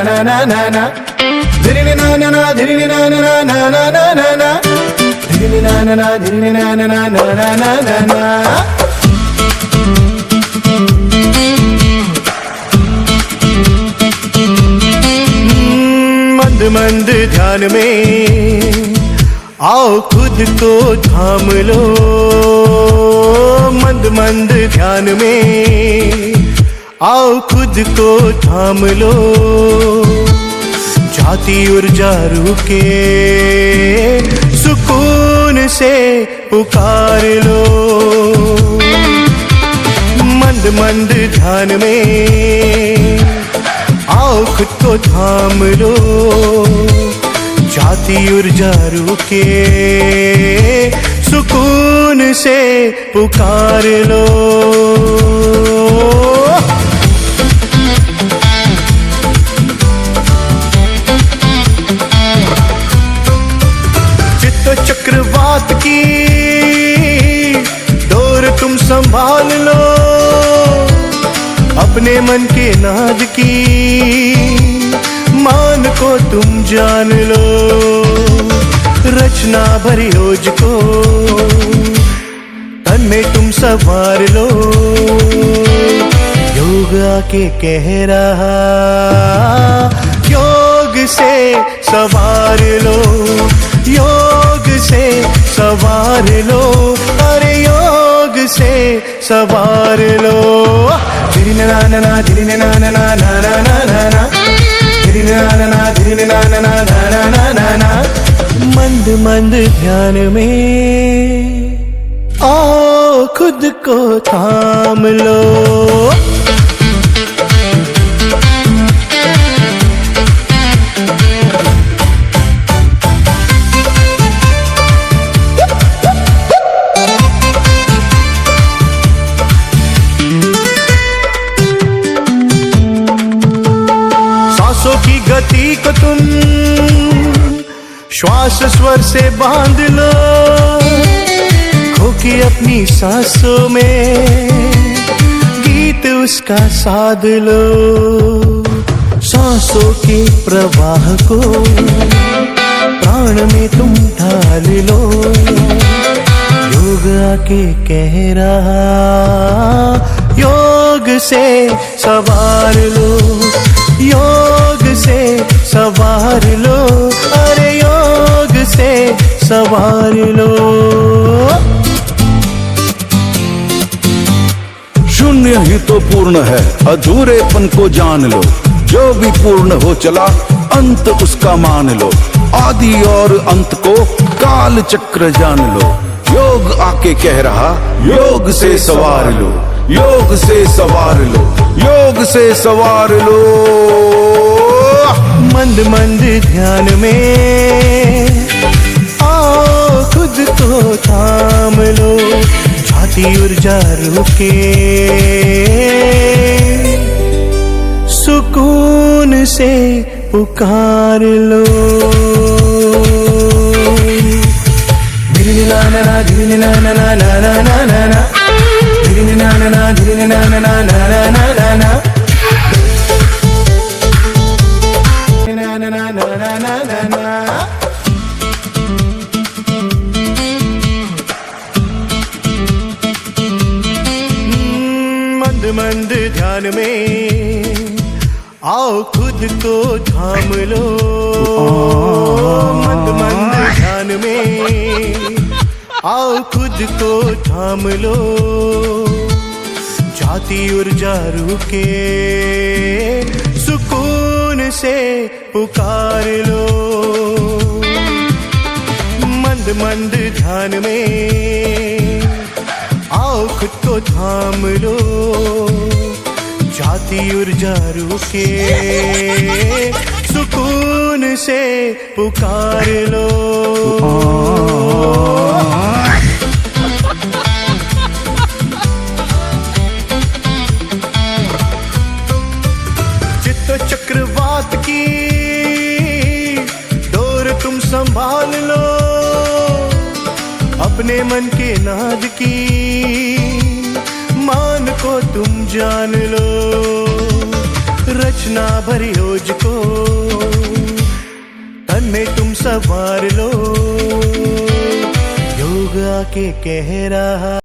na na na na dhirni na na na dhirni na na na na na na na na dhirni na na na dhirni na na na na na na na na मंद मंद ध्यान में आओ खुद को थाम लो मंद मंद ध्यान में आओ खुद को थाम लो जाती ऊर्जा रुके सुकून से पुकार लो मंद मंद ध्यान में आओ खुद को थाम लो जाती ऊर्जा रुके सुकून से पुकार लो चक्रवात की डोर तुम संभाल लो अपने मन के नाद की मान को तुम जान लो रचना भरी ओज को तन में तुम सवार लो योग आके कह रहा योग से सवार लो योग से सवार लो अरे योग से सवार लो धीरे ना ना ना धीरे ना ना ना ना ना ना ना ना धीरे ना ना ना धीरे ना ना ना ना ना ना ना ना मंद मंद ध्यान में आओ खुद को थाम लो की गति को तुम श्वास स्वर से बांध लो खो के अपनी सांसों में गीत उसका साध लो सांसों के प्रवाह को प्राण में तुम ढाल लो योग आके कह रहा योग से सवार लो योग से सवार लो अरे योग से सवार लो शून्य ही तो पूर्ण है अधूरेपन को जान लो जो भी पूर्ण हो चला अंत उसका मान लो आदि और अंत को काल चक्र जान लो योग आके कह रहा योग से सवार लो योग से सवार लो योग से सवार लो मंद मंद ध्यान में आओ खुद को थाम लो जाती ऊर्जा रुके सुकून से पुकार लो धीरे ना ना ना धीरे ना ना ना ना ना ना ना ना धीरे ना ना ना धीरे ना ना ना ना ना ना ना ना मंद मंद ध्यान में आओ खुद को थाम लो मंद मंद ध्यान में आओ खुद को थाम लो जाती ऊर्जा रुके सुकून से पुकार लो मंद मंद ध्यान में आओ खुद को थाम लो जाती ऊर्जा रुके सुकून से पुकार लो चक्रवात की डोर तुम संभाल लो अपने मन के नाद की मान को तुम जान लो रचना भरी ओज को तन में तुम सवार लो, योग आके कह रहा